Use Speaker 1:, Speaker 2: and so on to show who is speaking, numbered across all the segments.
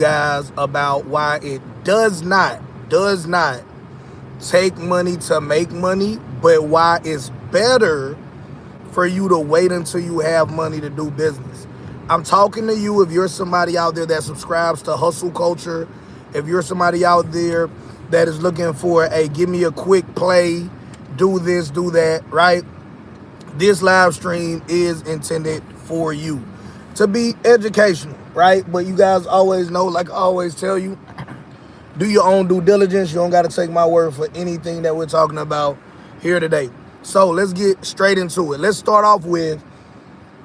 Speaker 1: guys about why it does not take money to make money, but why it's better for you to wait until you have money to do business. I'm talking to you if you're somebody out there that subscribes to hustle culture, if you're somebody out there that is looking for a give me a quick play, do this, do that, right? This live stream is intended for you to be educational, right? But you guys always know, like I always tell you, do your own due diligence. You don't got to take my word for anything that we're talking about here today. So let's get straight into it. Let's start off with,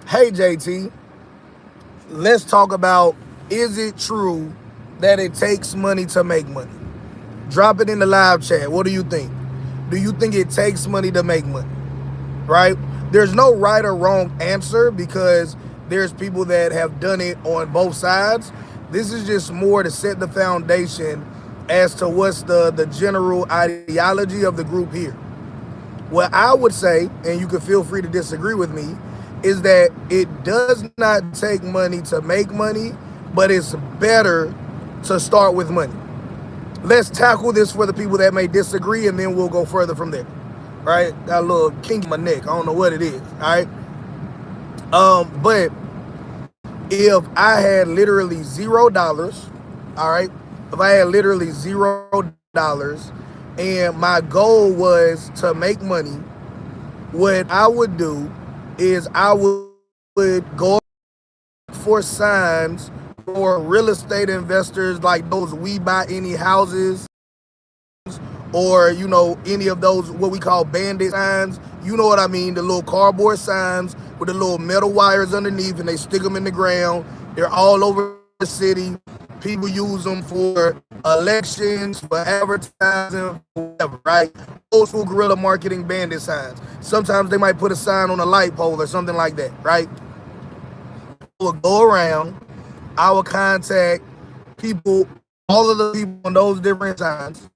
Speaker 1: hey JT, let's talk about, is it true that it takes money to make money? Drop it in the live chat. What do you think? Do you think it takes money to make money? Right? There's no right or wrong answer because there's people that have done it on both sides. This is just more to set the foundation as to what's the general ideology of the group here. What I would say, and you can feel free to disagree with me, is that it does not take money to make money, but it's better to start with money. Let's tackle this for the people that may disagree, and then we'll go further from there. Right? Got a little kink in my neck. I don't know what it is. All right. But if I had literally $0, all right, if I had literally $0 and my goal was to make money, what I would do is I would go for signs for real estate investors like those We Buy Any Houses, or any of those what we call bandit signs. You know what I mean, the little cardboard signs with the little metal wires underneath, and they stick them in the ground. They're all over the city. People use them for elections, for advertising, whatever, right? Old school guerrilla marketing bandit signs. Sometimes they might put a sign on a light pole or something like that, right? I will go around, I will contact people, all of the people on those different signs,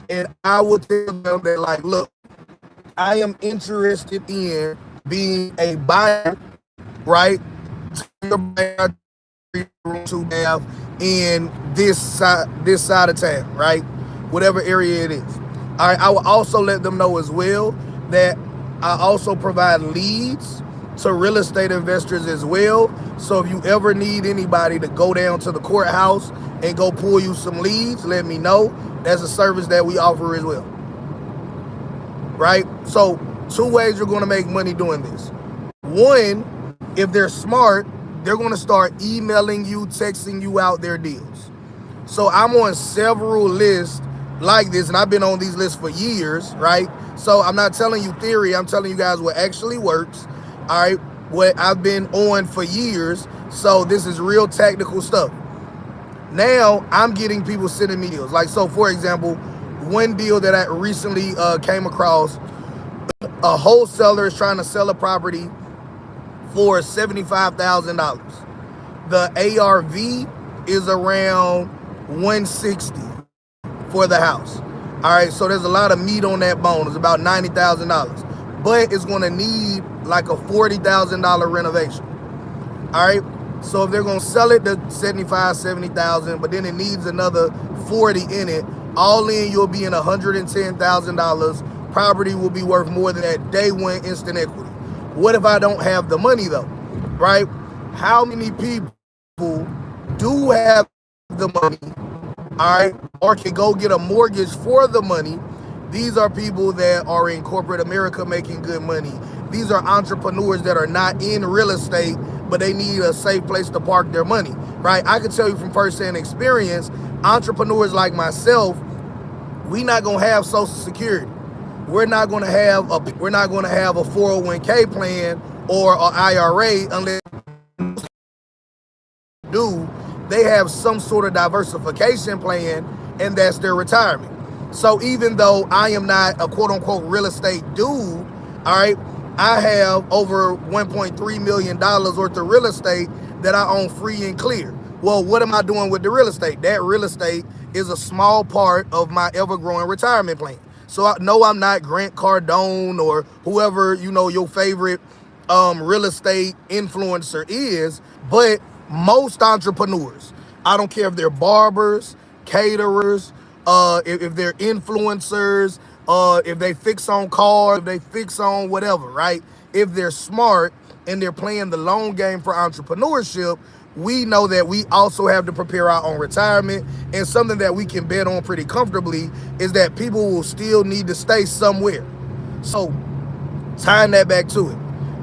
Speaker 1: and I would tell them that, like, look, I am interested in being a buyer, right? To have in this side of town, right? Whatever area it is. All right. I will also let them know as well that I also provide leads to real estate investors as well. So if you ever need anybody to go down to the courthouse and go pull you some leads, let me know. That's a service that we offer as well. Right? So 2 ways you're going to make money doing this. One, if they're smart, they're going to start emailing you, texting you out their deals. So I'm on several lists like this, and I've been on these lists for years, right? So I'm not telling you theory. I'm telling you guys what actually works, all right? What I've been on for years. So this is real technical stuff. Now I'm getting people sending me deals. Like, so for example, one deal that I recently came across, a wholesaler is trying to sell a property for $75,000. The ARV is around 160 for the house. All right, so there's a lot of meat on that bone. It's about $90,000, but it's going to need like a $40,000 renovation. All right, so if they're going to sell it to 75, 70,000, but then it needs another 40 in it, all in you'll be in $110,000. Property will be worth more than that day one instant equity. What if I don't have the money though, right? How many people do have the money, all right, or can go get a mortgage for the money? These are people that are in corporate America making good money. These are entrepreneurs that are not in real estate, but they need a safe place to park their money, right? I can tell you from firsthand experience, entrepreneurs like myself, we not gonna have Social Security. We're not going to have a 401k plan or an IRA unless they have some sort of diversification plan, and that's their retirement. So even though I am not a quote unquote real estate dude, all right, I have over $1.3 million worth of real estate that I own free and clear. Well, what am I doing with the real estate? That real estate is a small part of my ever-growing retirement plan. So I know I'm not Grant Cardone or whoever, your favorite real estate influencer is, but most entrepreneurs, I don't care if they're barbers, caterers, if they're influencers, if they fix on cars, if they fix on whatever, right? If they're smart and they're playing the long game for entrepreneurship, we know that we also have to prepare our own retirement. And something that we can bet on pretty comfortably is that people will still need to stay somewhere. So tying that back to it,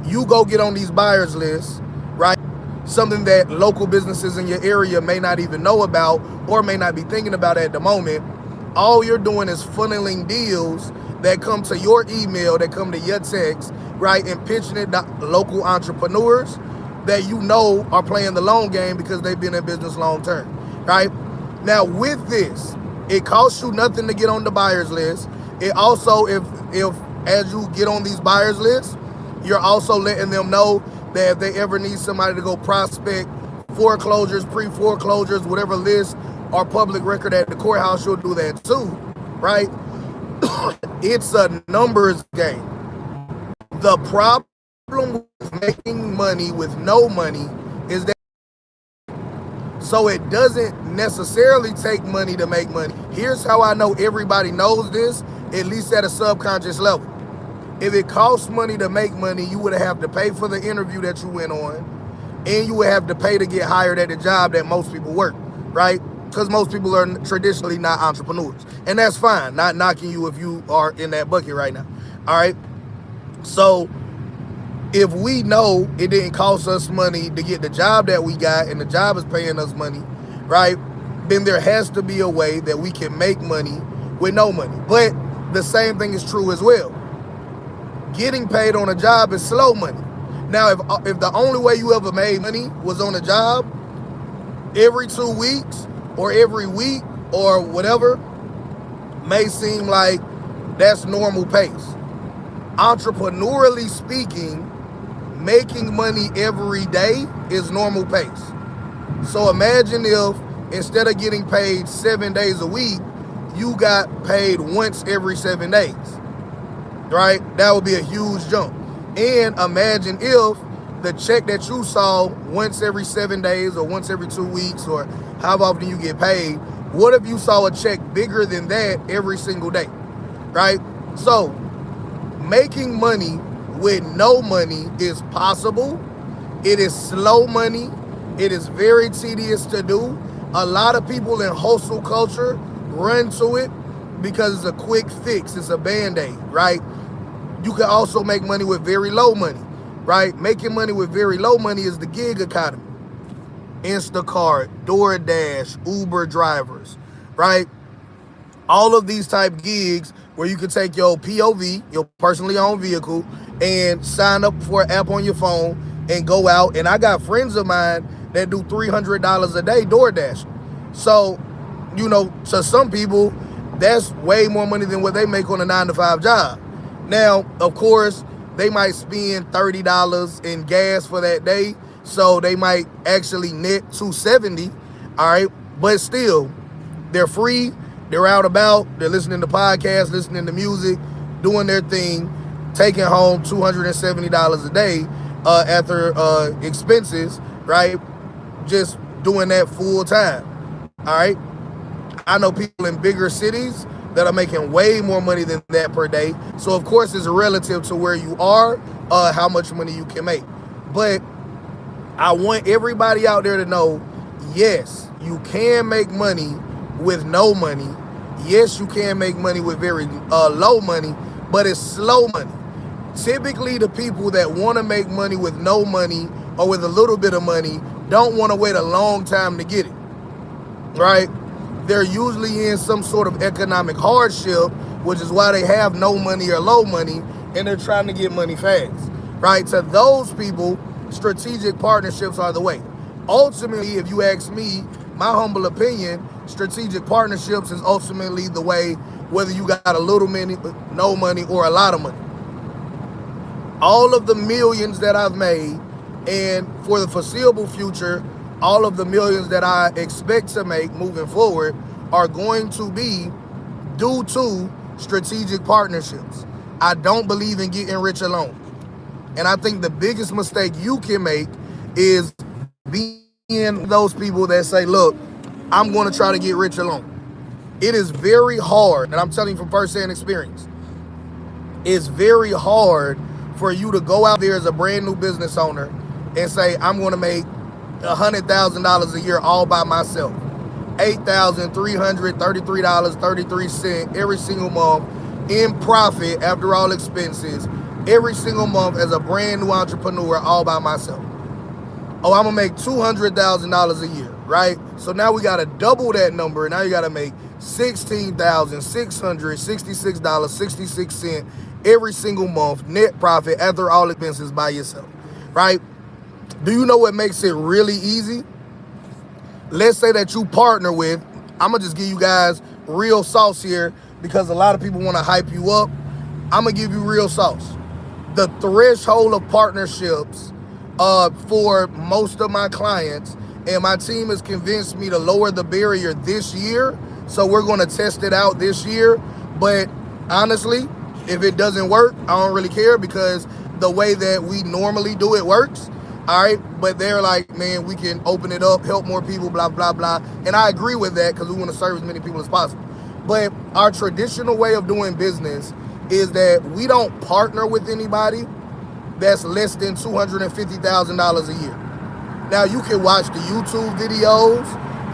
Speaker 1: you go get on these buyers lists, right? Something that local businesses in your area may not even know about or may not be thinking about at the moment. All you're doing is funneling deals that come to your email, that come to your text, right? And pitching it to local entrepreneurs that you know are playing the long game because they've been in business long term, right? Now with this, it costs you nothing to get on the buyers list. It also, if as you get on these buyers lists, you're also letting them know that if they ever need somebody to go prospect foreclosures, pre-foreclosures, whatever list or public record at the courthouse, you'll do that too, right? It's a numbers game. The problem with making money with no money is that so it doesn't necessarily take money to make money. Here's how I know everybody knows this, at least at a subconscious level. If it costs money to make money, you would have to pay for the interview that you went on, and you would have to pay to get hired at the job that most people work, right? Because most people are traditionally not entrepreneurs. And that's fine, not knocking you if you are in that bucket right now, all right? So if we know it didn't cost us money to get the job that we got and the job is paying us money, right, then there has to be a way that we can make money with no money. But the same thing is true as well. Getting paid on a job is slow money. Now, if the only way you ever made money was on a job every 2 weeks or every week or whatever, may seem like that's normal pace. Entrepreneurially speaking, making money every day is normal pace. So imagine if instead of getting paid 7 days a week, you got paid once every 7 days, right? That would be a huge jump. And imagine if the check that you saw once every 7 days or once every 2 weeks or how often you get paid, what if you saw a check bigger than that every single day, right? So making money with no money is possible. It is slow money. It is very tedious to do. A lot of people in hustle culture run to it because it's a quick fix. It's a band-aid, right? You can also make money with very low money, right? Making money with very low money is the gig economy. Instacart, DoorDash, Uber drivers, right? All of these type gigs where you can take your POV, your personally owned vehicle, and sign up for an app on your phone and go out. And I got friends of mine that do $300 a day DoorDash. So, you know, to some people, that's way more money than what they make on a 9-to-5 job. Now, of course, they might spend $30 in gas for that day, so they might actually net $270, all right? But still, they're free, they're out about, they're listening to podcasts, listening to music, doing their thing, taking home $270 a day after expenses, right? Just doing that full time, all right? I know people in bigger cities that are making way more money than that per day. So of course it's relative to where you are, how much money you can make. But I want everybody out there to know, yes, you can make money with no money. Yes, you can make money with very low money, but it's slow money. Typically the people that want to make money with no money or with a little bit of money don't want to wait a long time to get it, right? They're usually in some sort of economic hardship, which is why they have no money or low money, and they're trying to get money fast, right? To those people, strategic partnerships are the way. Ultimately, if you ask me, my humble opinion, strategic partnerships is ultimately the way, whether you got a little money, no money, or a lot of money. All of the millions that I've made, and for the foreseeable future, all of the millions that I expect to make moving forward are going to be due to strategic partnerships. I don't believe in getting rich alone. And I think the biggest mistake you can make is being those people that say, look, I'm going to try to get rich alone. It is very hard, and I'm telling you from first-hand experience, it's very hard for you to go out there as a brand new business owner and say, I'm going to make $100,000 a year all by myself. $8,333.33 every single month in profit after all expenses, every single month as a brand new entrepreneur all by myself. Oh, I'm going to make $200,000 a year, right? So now we got to double that number, and now you got to make $16,666.66 every single month net profit after all expenses by yourself, right? Do you know what makes it really easy? Let's say that you partner with, I'm going to just give you guys real sauce here because a lot of people want to hype you up. I'm going to give you real sauce. The threshold of partnerships for most of my clients, and my team has convinced me to lower the barrier this year. So we're going to test it out this year. But honestly, if it doesn't work, I don't really care because the way that we normally do it works. All right. But they're like, man, we can open it up, help more people, blah, blah, blah. And I agree with that because we want to serve as many people as possible. But our traditional way of doing business is that we don't partner with anybody that's less than $250,000 a year. Now, you can watch the YouTube videos,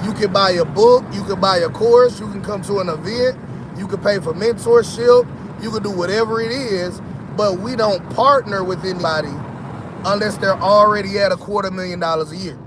Speaker 1: you can buy a book, you can buy a course, you can come to an event, you can pay for mentorship, you can do whatever it is, but we don't partner with anybody unless they're already at $250,000 a year.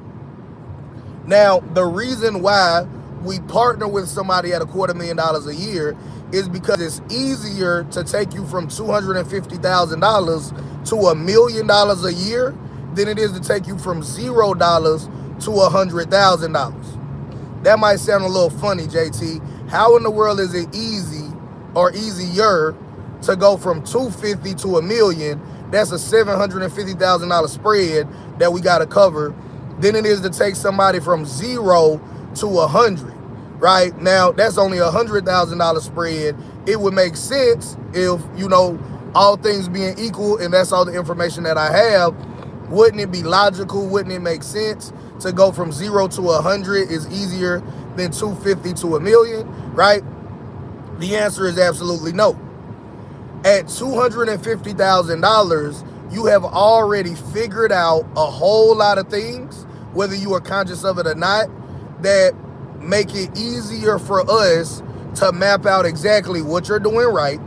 Speaker 1: Now, the reason why we partner with somebody at $250,000 a year is because it's easier to take you from $250,000 to $1 million a year than it is to take you from $0 to $100,000. That might sound a little funny, JT. How in the world is it easy or easier to go from $250,000 to $1 million? That's a $750,000 spread that we got to cover than it is to take somebody from 0 to 100. Right now, that's only $100,000 spread. It would make sense if, you know, all things being equal, and that's all the information that I have. Wouldn't it be logical? Wouldn't it make sense to go from 0 to 100 is easier than 250 to $1 million, right? The answer is absolutely no. At $250,000, you have already figured out a whole lot of things, whether you are conscious of it or not, that make it easier for us to map out exactly what you're doing right,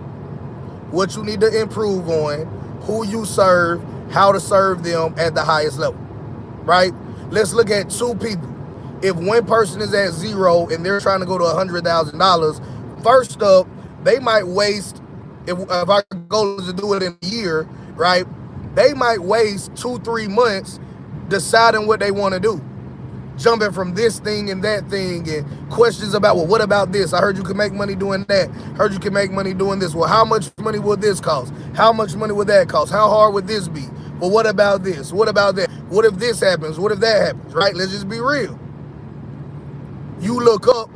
Speaker 1: what you need to improve on, who you serve, how to serve them at the highest level, right? Let's look at two people. If one person is at 0 and they're trying to go to $100,000, first up, they might waste, if our goal is to do it in a year, right? They might waste 2-3 months deciding what they want to do. Jumping from this thing and that thing and questions about, well, what about this? I heard you can make money doing that. Heard you can make money doing this. Well, how much money will this cost? How much money would that cost? How hard would this be? Well, what about this? What about that? What if this happens? What if that happens, right? Let's just be real. You look up,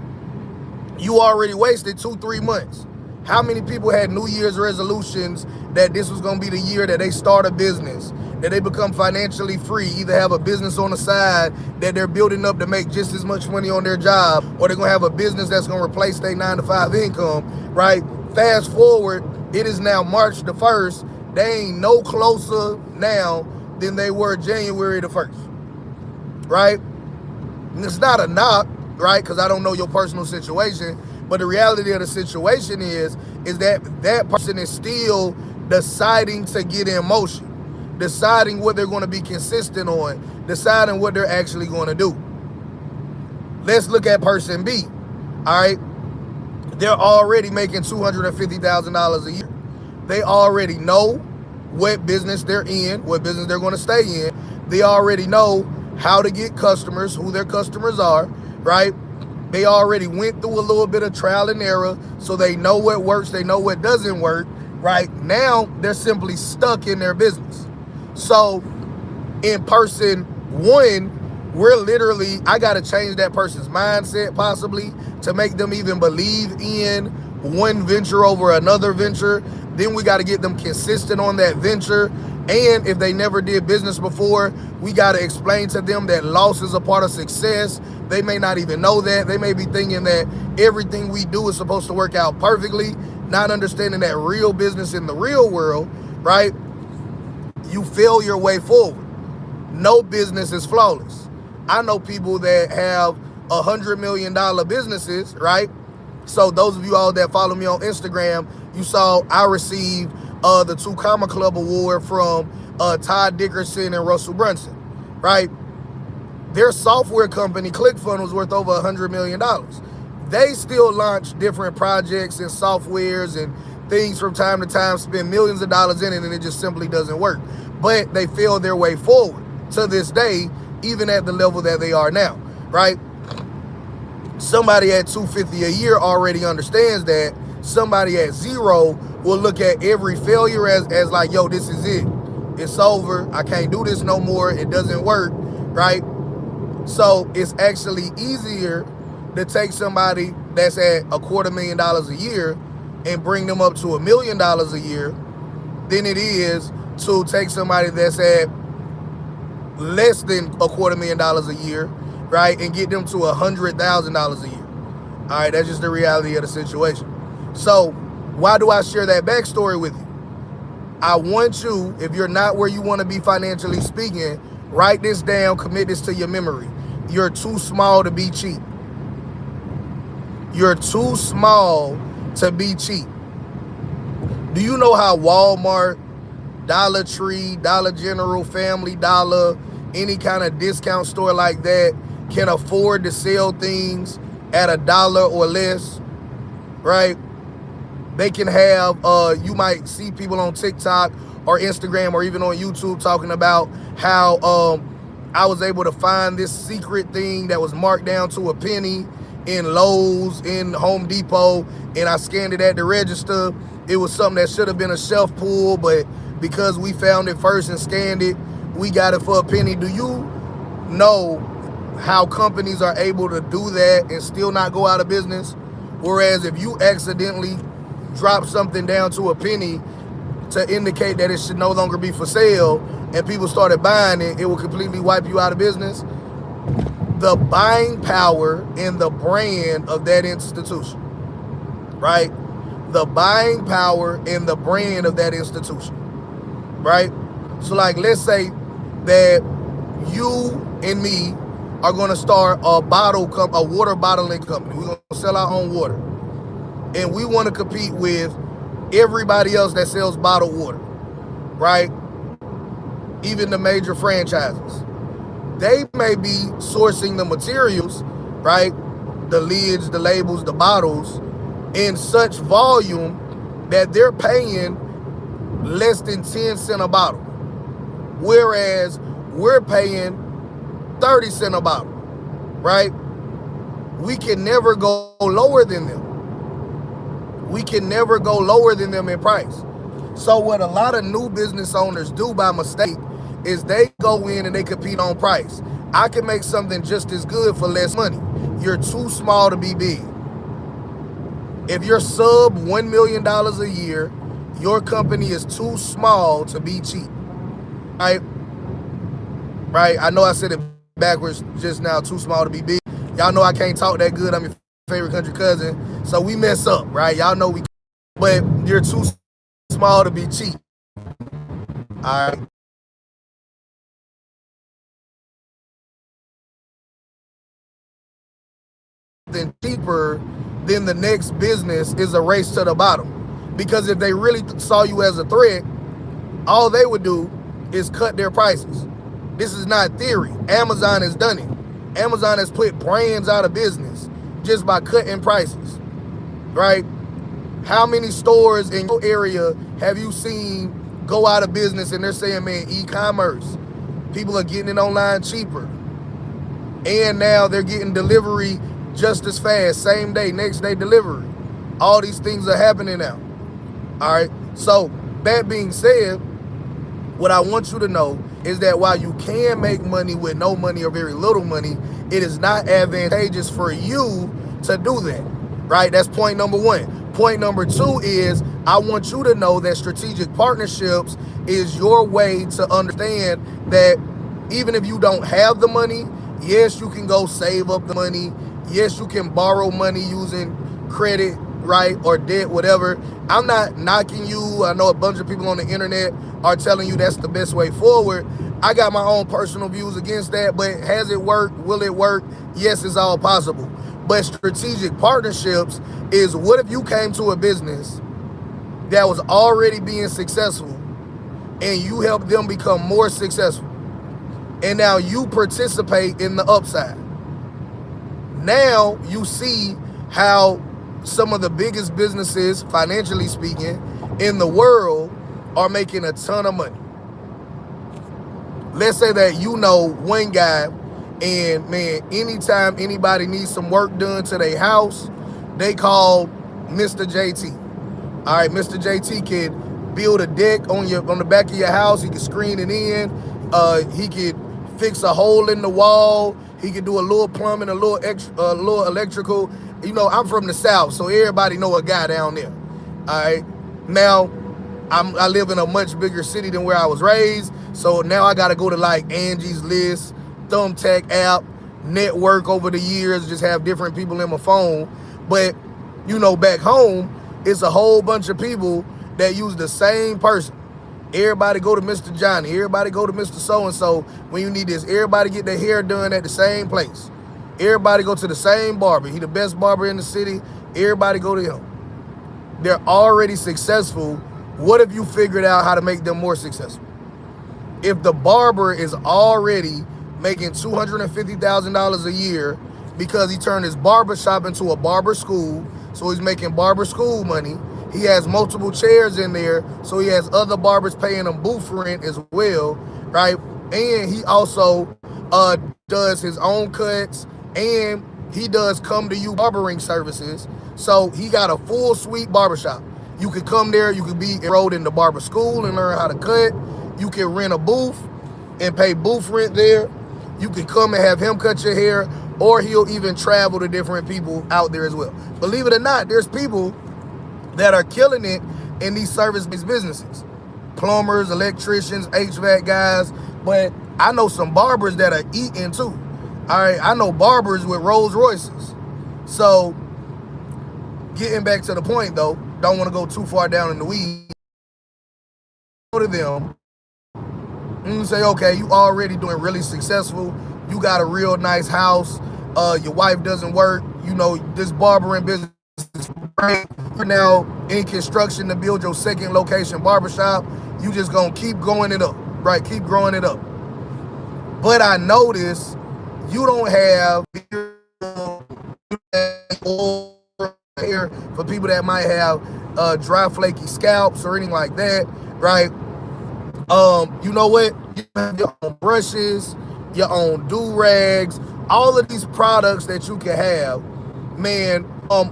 Speaker 1: you already wasted 2-3 months. How many people had New Year's resolutions that this was going to be the year that they start a business, that they become financially free, either have a business on the side that they're building up to make just as much money on their job, or they're going to have a business that's going to replace their 9-to-5 income, right? Fast forward, it is now March the 1st. They ain't no closer now than they were January the 1st, right? And it's not a knock, right? Because I don't know your personal situation, but the reality of the situation is that that person is still deciding to get in motion, deciding what they're going to be consistent on, deciding what they're actually going to do. Let's look at person B, all right? They're already making $250,000 a year. They already know what business they're in, what business they're going to stay in. They already know how to get customers, who their customers are, right? They already went through a little bit of trial and error, so they know what works, they know what doesn't work, right? Now, they're simply stuck in their business. So, in person 1, we're literally, I got to change that person's mindset possibly to make them even believe in one venture over another venture. Then we got to get them consistent on that venture. And if they never did business before, we got to explain to them that loss is a part of success. They may not even know that. They may be thinking that everything we do is supposed to work out perfectly, not understanding that real business in the real world, right? You fail your way forward. No business is flawless. I know people that have $100 million businesses, right? So those of you all that follow me on Instagram, you saw I received the 2 Comma Club award from Todd Dickerson and Russell Brunson, right? Their software company, ClickFunnels, worth over $100 million. They still launch different projects and softwares and things from time to time, spend millions of dollars in it, and it just simply doesn't work. But they fail their way forward to this day, even at the level that they are now, right? Somebody at $250 a year already understands that. Somebody at 0 will look at every failure as like, yo, this is it. It's over. I can't do this no more. It doesn't work, right? So it's actually easier to take somebody that's at $250,000 a year and bring them up to $1 million a year than it is to take somebody that's at less than $250,000 a year, right, and get them to $100,000 a year. All right, that's just the reality of the situation. So why do I share that backstory with you? I want you, if you're not where you want to be financially speaking, write this down, commit this to your memory. You're too small to be cheap. You're too small to be cheap. Do you know how Walmart, Dollar Tree, Dollar General, Family Dollar, any kind of discount store like that can afford to sell things at $1 or less, right? They can have, you might see people on TikTok or Instagram or even on YouTube talking about how I was able to find this secret thing that was marked down to a penny in Lowe's, in Home Depot, and I scanned it at the register. It was something that should have been a shelf pull, but because we found it first and scanned it, we got it for a penny. Do you know how companies are able to do that and still not go out of business? Whereas if you accidentally drop something down to a penny to indicate that it should no longer be for sale and people started buying it, it will completely wipe you out of business. The buying power and the brand of that institution, right? The buying power and the brand of that institution, right? So like, let's say that you and me are going to start a water bottling company. We're going to sell our own water. And we want to compete with everybody else that sells bottled water, right? Even the major franchises. They may be sourcing the materials, right? The lids, the labels, the bottles, in such volume that they're paying less than 10 cents a bottle. Whereas we're paying 30 cents a bottle, right? We can never go lower than them. We can never go lower than them in price. So what a lot of new business owners do by mistake is they go in and they compete on price. I can make something just as good for less money. You're too small to be big. If you're sub $1 million a year, your company is too small to be cheap, right? Right? I know I said it backwards just now, too small to be big. Y'all know I can't talk that good. I'm your favorite country cousin. So we mess up, right? Y'all know we, but you're too small to be cheap. All right. Then cheaper than the next business is a race to the bottom. Because if they really saw you as a threat, all they would do is cut their prices. This is not theory. Amazon has done it. Amazon has put brands out of business just by cutting prices, right? How many stores in your area have you seen go out of business and they're saying, man, e-commerce, people are getting it online cheaper. And now they're getting delivery just as fast, same day, next day delivery. All these things are happening now. All right. So that being said, what I want you to know is that while you can make money with no money or very little money, it is not advantageous for you to do that, right? That's point number one. Point number two is I want you to know that strategic partnerships is your way to understand that even if you don't have the money, yes, you can go save up the money. Yes, you can borrow money using credit, right, or debt, whatever. I'm not knocking you. I know a bunch of people on the internet are telling you that's the best way forward. I got my own personal views against that, but has it worked? Will it work? Yes, it's all possible. But strategic partnerships is, what if you came to a business that was already being successful and you helped them become more successful, and now you participate in the upside. Now you see how some of the biggest businesses, financially speaking, in the world are making a ton of money. Let's say that you know one guy, and man, anytime anybody needs some work done to their house, they call Mr. JT. All right, Mr. JT can build a deck on the back of your house. He can screen it in. He could fix a hole in the wall. He could do a little plumbing, a little electrical. You know, I'm from the South, so everybody know a guy down there. All right, now I live in a much bigger city than where I was raised, so now I got to go to like Angie's List, Thumbtack app, network over the years, just have different people in my phone. But you know, back home, it's a whole bunch of people that use the same person. Everybody go to Mr. Johnny. Everybody go to Mr. So-and-so when you need this. Everybody get their hair done at the same place. Everybody go to the same barber. He the best barber in the city. Everybody go to him. They're already successful. What if you figured out how to make them more successful? If the barber is already making $250,000 a year because he turned his barber shop into a barber school, so he's making barber school money. He has multiple chairs in there, so he has other barbers paying him booth rent as well, right? And he also does his own cuts, and he does come to you barbering services. So he got a full suite barbershop. You could come there, you could be enrolled in the barber school and learn how to cut. You can rent a booth and pay booth rent there. You can come and have him cut your hair, or he'll even travel to different people out there as well. Believe it or not, there's people that are killing it in these service-based businesses. Plumbers, electricians, HVAC guys, but I know some barbers that are eating too. All right, I know barbers with Rolls Royces. So getting back to the point though, don't want to go too far down in the weeds. Go to them and say, okay, you already doing really successful. You got a real nice house. Your wife doesn't work. You know, this barbering business is great. You're now in construction to build your second location barbershop. You just gonna keep going it up, right? Keep growing it up. But I notice you don't have hair for people that might have dry, flaky scalps or anything like that, right? You know what? You have your own brushes, your own do-rags, all of these products that you can have. Man,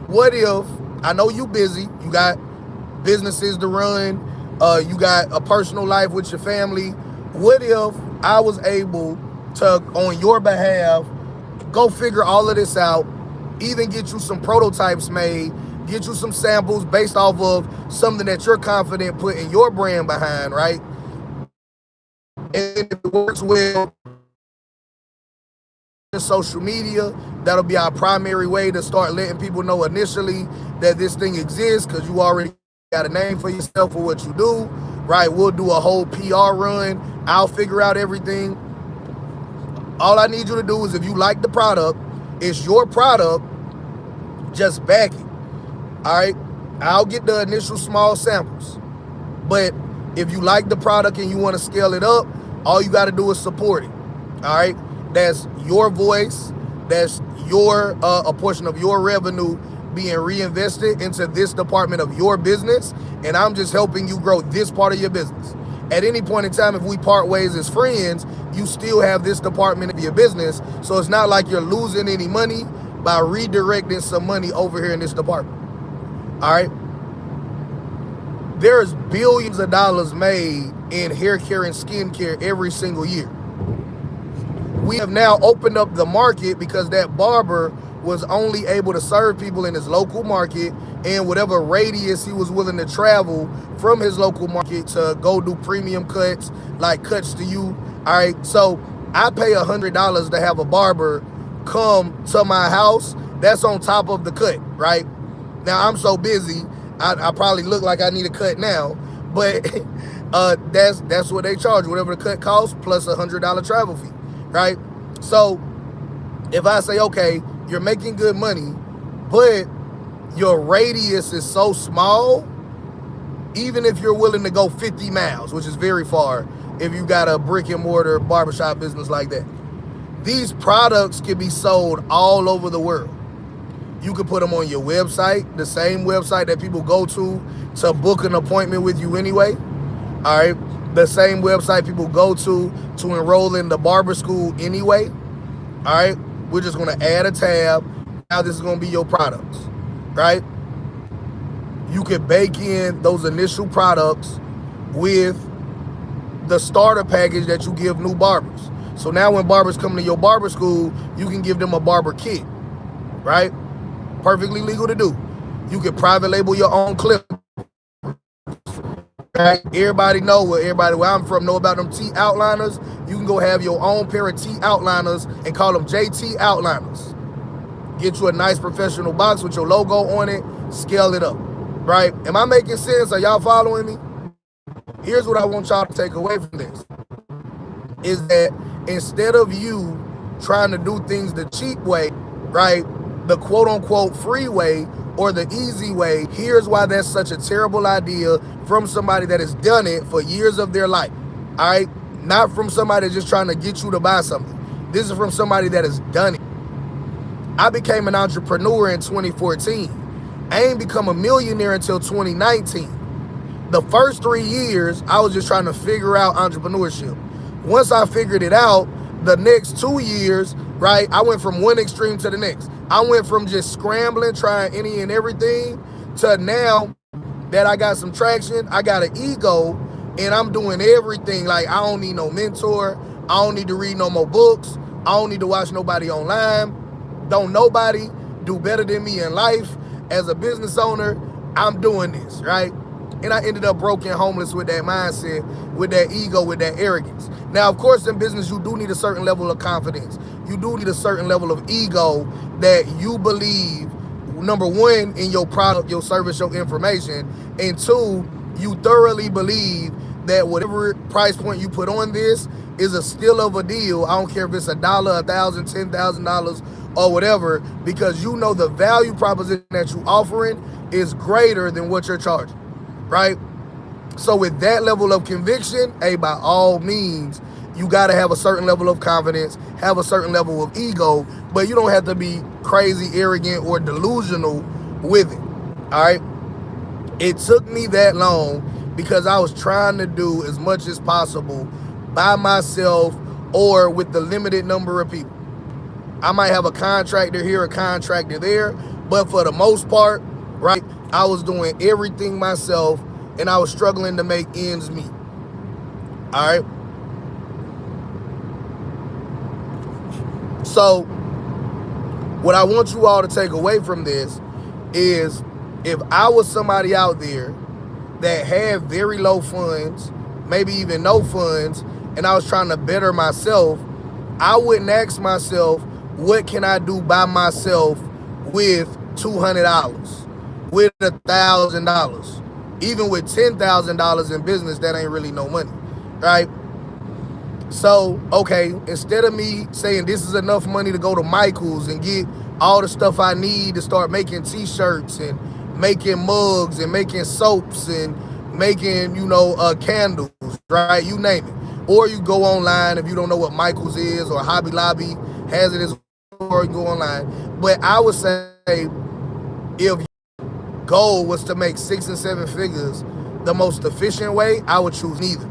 Speaker 1: what if, I know you busy, you got businesses to run, you got a personal life with your family. What if I was able to, on your behalf, go figure all of this out, even get you some prototypes made, get you some samples based off of something that you're confident putting your brand behind, right? And if it works well, social media, that'll be our primary way to start letting people know initially that this thing exists, because you already got a name for yourself for what you do, right? We'll do a whole PR run. I'll figure out everything. All I need you to do is, if you like the product, it's your product, just back it. All right, I'll get the initial small samples, but if you like the product and you want to scale it up, all you got to do is support it. All right, that's your voice, that's your a portion of your revenue being reinvested into this department of your business, and I'm just helping you grow this part of your business. At any point in time, if we part ways as friends, you still have this department of your business, so it's not like you're losing any money by redirecting some money over here in this department. All right, there's billions of dollars made in hair care and skin care every single year. We have now opened up the market because that barber was only able to serve people in his local market and whatever radius he was willing to travel from his local market to go do premium cuts, like cuts to you. All right, so I pay $100 to have a barber come to my house. That's on top of the cut, right? Now I'm so busy, I probably look like I need a cut now, but that's what they charge, whatever the cut costs plus $100 travel fee, right? So if I say, okay, you're making good money, but your radius is so small, even if you're willing to go 50 miles, which is very far if you got a brick and mortar barbershop business like that, these products can be sold all over the world. You can put them on your website, the same website that people go to book an appointment with you anyway. All right, the same website people go to enroll in the barber school anyway. All right, we're just gonna add a tab. Now this is gonna be your products, right? You can bake in those initial products with the starter package that you give new barbers. So now when barbers come to your barber school, you can give them a barber kit, right? Perfectly legal to do. You can private label your own clip. Right? Everybody know where I'm from know about them T outliners. You can go have your own pair of T outliners and call them JT outliners. Get you a nice professional box with your logo on it, scale it up, right? Am I making sense? Are y'all following me? Here's what I want y'all to take away from this, is that instead of you trying to do things the cheap way, right, the quote unquote free way or the easy way, here's why that's such a terrible idea from somebody that has done it for years of their life. All right, not from somebody just trying to get you to buy something. This is from somebody that has done it. I became an entrepreneur in 2014. I ain't become a millionaire until 2019. The first 3 years, I was just trying to figure out entrepreneurship. Once I figured it out, the next 2 years, right, I went from one extreme to the next. I went from just scrambling, trying any and everything, to now that I got some traction, I got an ego, and I'm doing everything. Like, I don't need no mentor. I don't need to read no more books. I don't need to watch nobody online. Don't nobody do better than me in life. As a business owner, I'm doing this, right? And I ended up broke and homeless with that mindset, with that ego, with that arrogance. Now, of course, in business, you do need a certain level of confidence. You do need a certain level of ego that you believe, number one, in your product, your service, your information, and two, you thoroughly believe that whatever price point you put on this is a steal of a deal. I don't care if it's $1, $1,000, $10,000, or whatever, because you know the value proposition that you're offering is greater than what you're charging. Right? So with that level of conviction, hey, by all means, you got to have a certain level of confidence, have a certain level of ego, but you don't have to be crazy, arrogant, or delusional with it. All right? It took me that long because I was trying to do as much as possible by myself or with the limited number of people. I might have a contractor here, a contractor there, but for the most part, right, I was doing everything myself, and I was struggling to make ends meet. All right? So, what I want you all to take away from this is, if I was somebody out there that had very low funds, maybe even no funds, and I was trying to better myself, I wouldn't ask myself, what can I do by myself with $200? With $1,000, even with $10,000 in business, that ain't really no money, right? So, okay, instead of me saying this is enough money to go to Michael's and get all the stuff I need to start making t-shirts and making mugs and making soaps and making, candles, right? You name it. Or you go online if you don't know what Michael's is, or Hobby Lobby has it as, or you go online. But I would say, if goal was to make 6 and 7 figures the most efficient way, I would choose neither.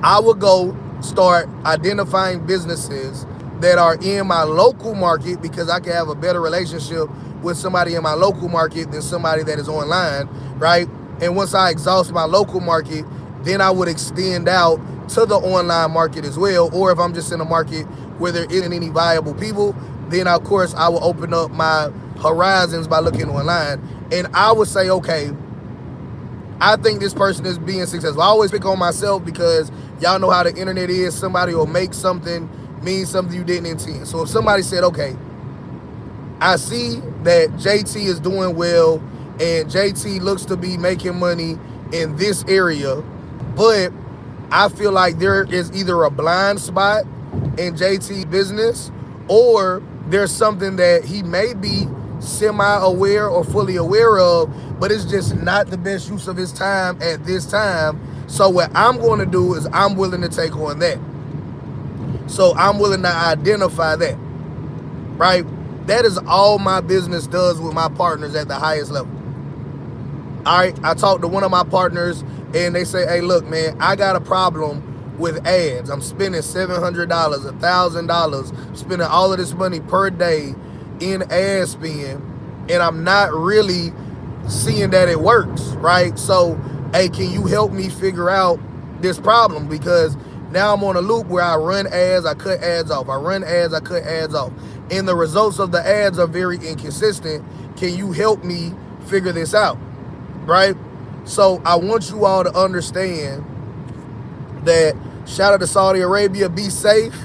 Speaker 1: I would go start identifying businesses that are in my local market, because I can have a better relationship with somebody in my local market than somebody that is online, right? And once I exhaust my local market, then I would extend out to the online market as well. Or if I'm just in a market where there isn't any viable people, then of course I will open up my horizons by looking online, and I would say, okay, I think this person is being successful. I always pick on myself because y'all know how the internet is. Somebody will make something mean something you didn't intend. So if somebody said, okay, I see that JT is doing well and JT looks to be making money in this area, but I feel like there is either a blind spot in JT business, or there's something that he may be semi-aware or fully aware of, but it's just not the best use of his time at this time. So what I'm going to do is I'm willing to take on that. So I'm willing to identify that, right? That is all my business does with my partners at the highest level. All right, I talked to one of my partners and they say, hey, look, man, I got a problem with ads. I'm spending $700, $1,000, spending all of this money per day in ad spend, and I'm not really seeing that it works, right? So, hey, can you help me figure out this problem? Because now I'm on a loop where I run ads, I cut ads off. I run ads, I cut ads off. And the results of the ads are very inconsistent. Can you help me figure this out, right? So I want you all to understand that, shout out to Saudi Arabia, be safe.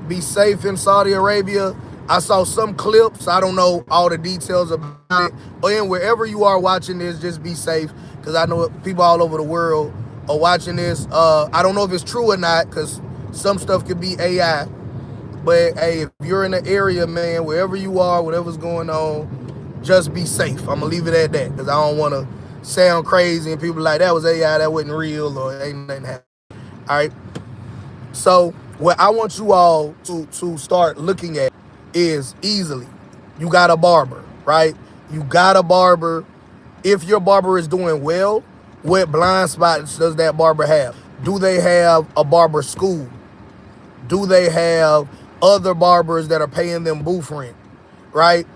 Speaker 1: Be safe in Saudi Arabia. I saw some clips. I don't know all the details about it. And wherever you are watching this, just be safe, because I know people all over the world are watching this. I don't know if it's true or not, because some stuff could be AI. But hey, if you're in the area, man, wherever you are, whatever's going on, just be safe. I'm going to leave it at that, because I don't want to sound crazy and people like, that was AI, that wasn't real, or ain't nothing happening. All right. So what I want you all to start looking at is easily, you got a barber, right? You got a barber. If your barber is doing well, what blind spots does that barber have? Do they have a barber school? Do they have other barbers that are paying them booth rent, right?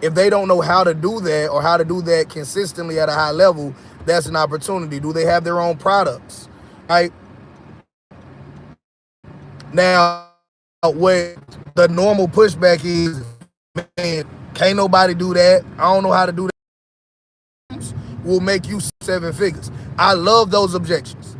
Speaker 1: If they don't know how to do that, or how to do that consistently at a high level, that's an opportunity. Do they have their own products, right? Now, what the normal pushback is, man, can't nobody do that. I don't know how to do that. Will make you 7 figures. I love those objections.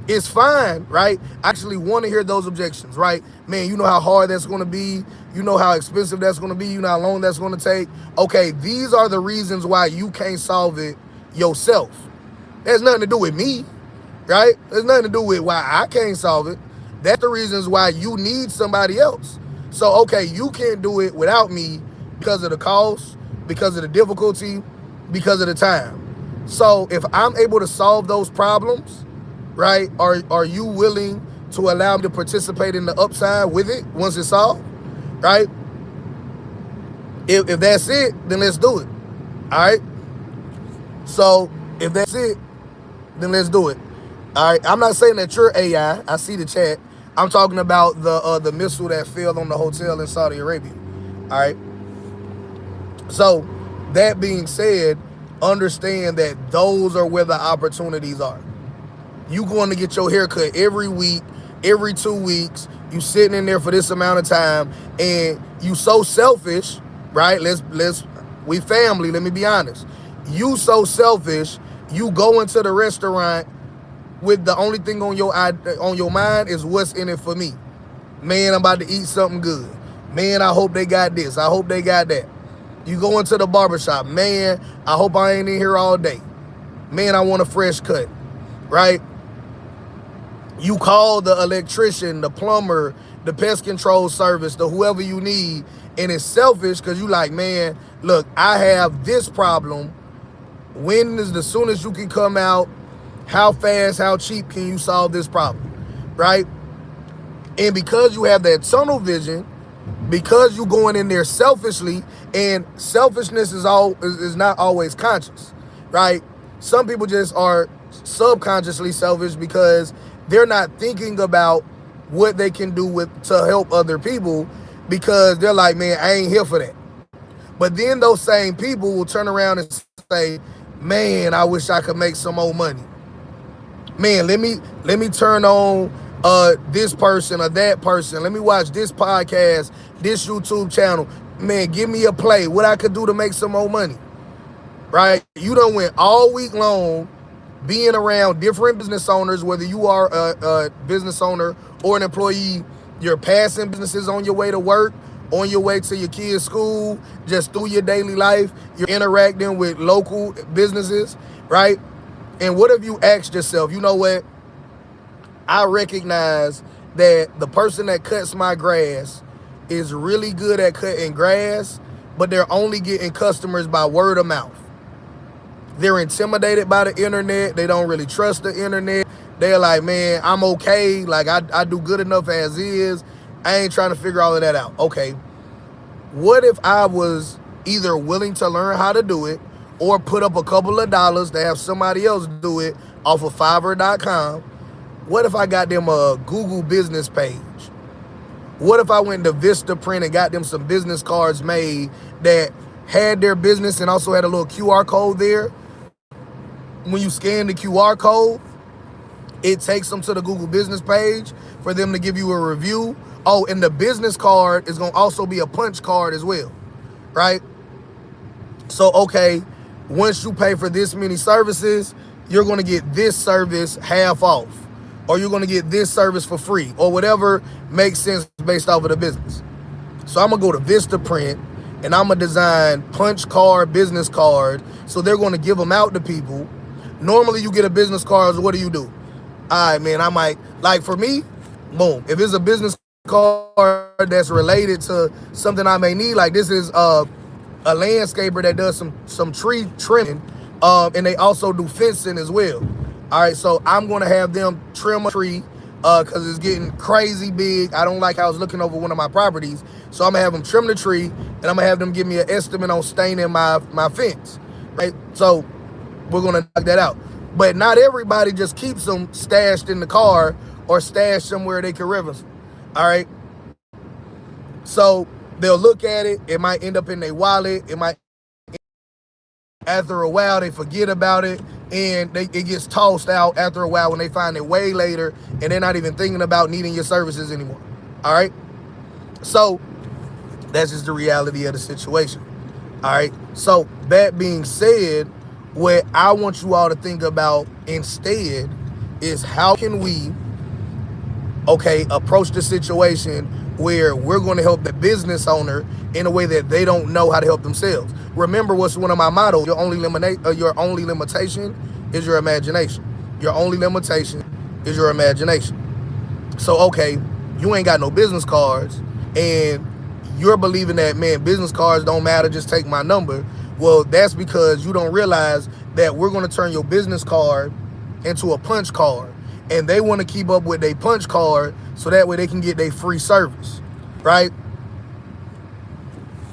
Speaker 1: It's fine, right? I actually want to hear those objections, right? Man, you know how hard that's going to be. You know how expensive that's going to be. You know how long that's going to take. Okay, these are the reasons why you can't solve it yourself. There's nothing to do with me, right? There's nothing to do with why I can't solve it. That's the reasons why you need somebody else. So, okay, you can't do it without me because of the cost, because of the difficulty, because of the time. So if I'm able to solve those problems, right, are you willing to allow me to participate in the upside with it once it's solved, right? If that's it, then let's do it, all right? So if that's it, then let's do it, all right? I'm not saying that you're AI. I see the chat. I'm talking about the missile that fell on the hotel in Saudi Arabia, all right? So that being said, understand that those are where the opportunities are. You going to get your hair cut every week, every 2 weeks. You sitting in there for this amount of time, and you so selfish, right? We family. Let me be honest. You so selfish. You go into the restaurant with the only thing on your mind is what's in it for me. Man, I'm about to eat something good. Man, I hope they got this. I hope they got that. You go into the barbershop. Man, I hope I ain't in here all day. Man, I want a fresh cut, right? You call the electrician, the plumber, the pest control service, the whoever you need, and it's selfish because you like, man, look, I have this problem. When is the soonest you can come out? How fast, how cheap can you solve this problem, right? And because you have that tunnel vision, because you're going in there selfishly, and selfishness is not always conscious, right? Some people just are subconsciously selfish because they're not thinking about what they can do to help other people, because they're like, man, I ain't here for that. But then those same people will turn around and say, man, I wish I could make some more money. Man, let me turn on this person or that person. Let me watch this podcast, this YouTube channel. man, give me a play, what I could do to make some more money, right? You done went all week long being around different business owners, whether you are a business owner or an employee. You're passing businesses on your way to work, on your way to your kids' school, just through your daily life. You're interacting with local businesses, right? And what have you asked yourself? You know what? I recognize that the person that cuts my grass is really good at cutting grass, but they're only getting customers by word of mouth. They're intimidated by the internet. They don't really trust the internet. They're like, man, I'm okay. Like, I do good enough as is. I ain't trying to figure all of that out. Okay, what if I was either willing to learn how to do it or put up a couple of dollars to have somebody else do it off of Fiverr.com? What if I got them a Google business page? What if I went to Vistaprint and got them some business cards made that had their business and also had a little QR code there? When you scan the QR code, it takes them to the Google business page for them to give you a review. Oh, and the business card is going to also be a punch card as well, right? So, okay, once you pay for this many services, you're going to get this service half off, or you're going to get this service for free, or whatever makes sense based off of the business. So I'm going to go to Vistaprint and I'm going to design punch card, business card. So they're going to give them out to people. Normally you get a business card, so what do? All right, man, I might, like for me, boom, if it's a business card that's related to something I may need, like this is a landscaper that does some tree trimming, and they also do fencing as well. All right, so I'm going to have them trim a tree because it's getting crazy big. I don't like how it's looking over one of my properties. So I'm going to have them trim the tree, and I'm going to have them give me an estimate on staining my fence, right? So we're going to knock that out. But not everybody just keeps them stashed in the car or stashed somewhere they can reference. All right? So they'll look at it. It might end up in their wallet. It might, after a while, they forget about it, and it gets tossed out after a while when they find it way later, and they're not even thinking about needing your services anymore. All right? So that's just the reality of the situation. All right? So that being said, what I want you all to think about instead is how can we, approach the situation where we're going to help the business owner in a way that they don't know how to help themselves. Remember, what's one of my mottos? Your only limitation is your imagination. Your only limitation is your imagination. So, you ain't got no business cards, and you're believing that, man, business cards don't matter, just take my number. Well, that's because you don't realize that we're going to turn your business card into a punch card. And they want to keep up with their punch card so that way they can get their free service, right?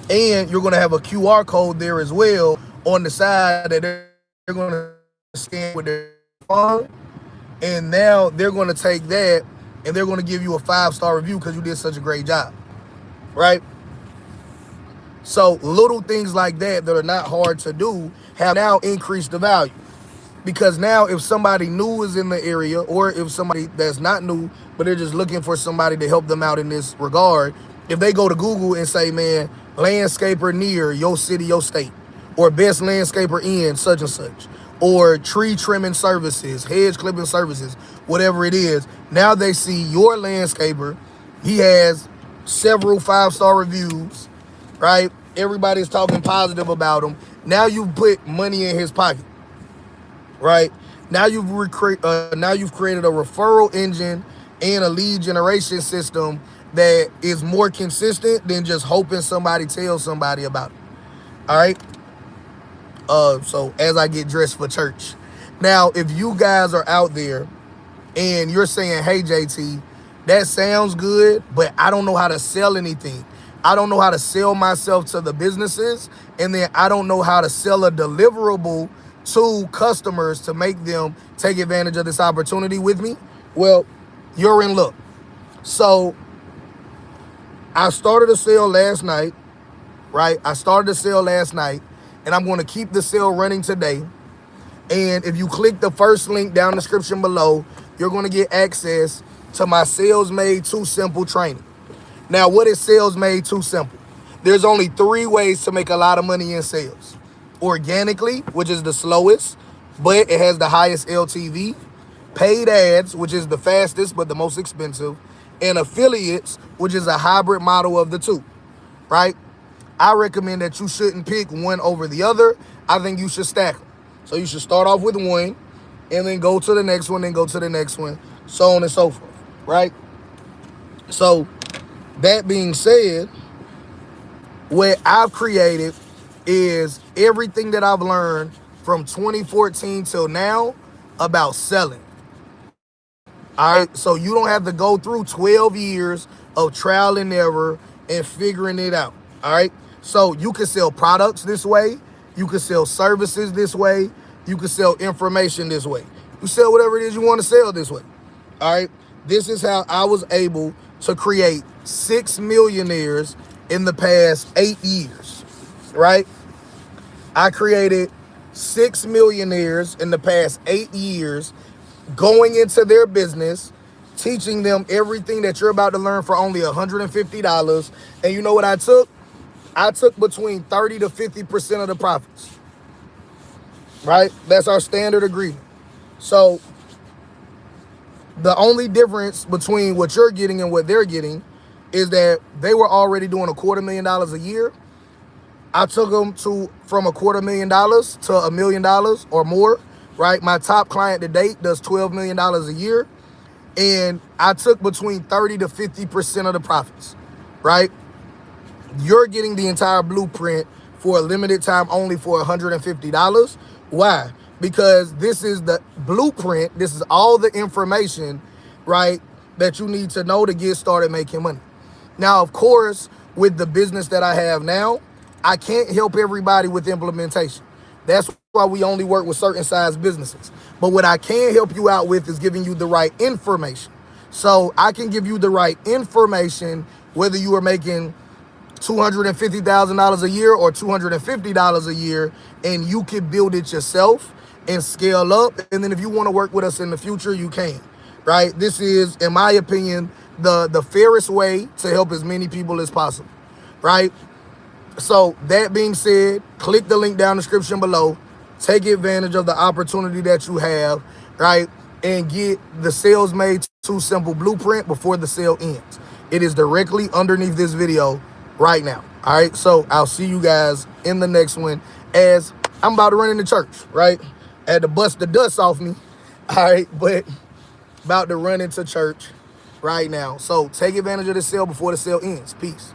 Speaker 1: And you're going to have a QR code there as well on the side that they're going to scan with their phone. And now they're going to take that and they're going to give you a 5-star review because you did such a great job, right? So little things like that are not hard to do have now increased the value. Because now if somebody new is in the area, or if somebody that's not new, but they're just looking for somebody to help them out in this regard, if they go to Google and say, man, landscaper near your city, your state, or best landscaper in such and such, or tree trimming services, hedge clipping services, whatever it is, now they see your landscaper. He has several 5-star reviews, right? Everybody's talking positive about him. Now you've put money in his pocket, right? Now you've created a referral engine and a lead generation system that is more consistent than just hoping somebody tells somebody about it. All right. So as I get dressed for church, now if you guys are out there and you're saying, hey JT, that sounds good, but I don't know how to sell anything. I don't know how to sell myself to the businesses, and then I don't know how to sell a deliverable to customers to make them take advantage of this opportunity with me. Well, you're in luck. So I started a sale last night, right? And I'm going to keep the sale running today. And if you click the first link down in the description below, you're going to get access to my Sales Made Too Simple training. Now, what is Sales Made Too Simple? There's only 3 ways to make a lot of money in sales. Organically, which is the slowest, but it has the highest LTV. Paid ads, which is the fastest but the most expensive. And affiliates, which is a hybrid model of the two, right? I recommend that you shouldn't pick one over the other. I think you should stack them. So you should start off with one and then go to the next one, then go to the next one, so on and so forth, right? So that being said, what I've created is everything that I've learned from 2014 till now about selling. All right, so you don't have to go through 12 years of trial and error and figuring it out. All right, so you can sell products this way, you can sell services this way, you can sell information this way. You sell whatever it is you want to sell this way. All right, this is how I was able to create 6 millionaires in the past 8 years, right? I created 6 millionaires in the past 8 years, going into their business, teaching them everything that you're about to learn for only $150. And you know what I took? I took between 30 to 50% of the profits, right? That's our standard agreement. So the only difference between what you're getting and what they're getting is that they were already doing $250,000 a year. I took them from $250,000 to $1 million or more, right? My top client to date does $12 million a year. And I took between 30 to 50% of the profits, right? You're getting the entire blueprint for a limited time only for $150. Why? Because this is the blueprint. This is all the information, right, that you need to know to get started making money. Now, of course, with the business that I have now, I can't help everybody with implementation. That's why we only work with certain size businesses. But what I can help you out with is giving you the right information. So I can give you the right information, whether you are making $250,000 a year or $250 a year, and you can build it yourself and scale up. And then if you want to work with us in the future, you can, right? This is, in my opinion, the fairest way to help as many people as possible, right? So that being said, click the link down in the description below. Take advantage of the opportunity that you have, right? And get the Sales Made Too Simple blueprint before the sale ends. It is directly underneath this video right now. All right, so I'll see you guys in the next one, as I'm about to run into church, right? I had to bust the dust off me, all right, but about to run into church right now. So take advantage of the sale before the sale ends. Peace.